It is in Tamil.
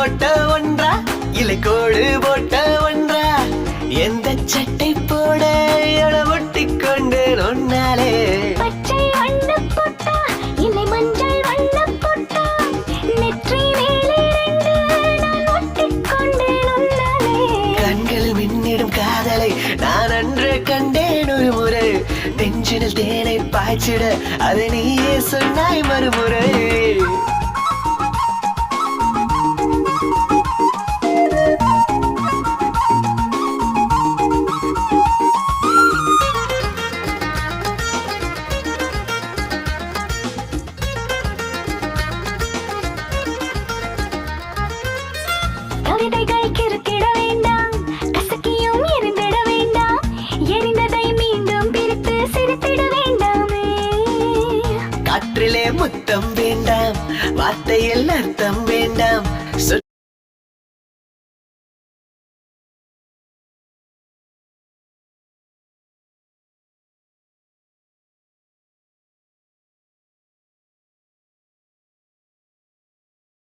போட்ட ஒன்றா இலை கோடு போட்ட ஒன்றா எந்த சட்டை போட ஒட்டி கொண்டு ஒன்னாலே பச்சை வண்ண பொட்டா இல்லை மஞ்சள் வண்ண பொட்டா நெற்றி மேலே நான் ஒட்டிக்கொண்டு ஒன்னாலே கண்கள் மின்னிடும் காதலை நான் அன்று கண்டேன் ஒரு முறை நெஞ்சினில் தேனை பாய்ச்சிட அதை நீயே சொன்னாய் மறுமுறை கவிதைகள் கிறுக்கிட வேண்டாம் கசக்கியும் எரிந்திட வேண்டாம் எரிந்ததை மீண்டும் பிரித்து சிரித்திட வேண்டாமே காற்றிலே முத்தம் வேண்டாம் வார்த்தையில் அர்த்தம் வேண்டாம்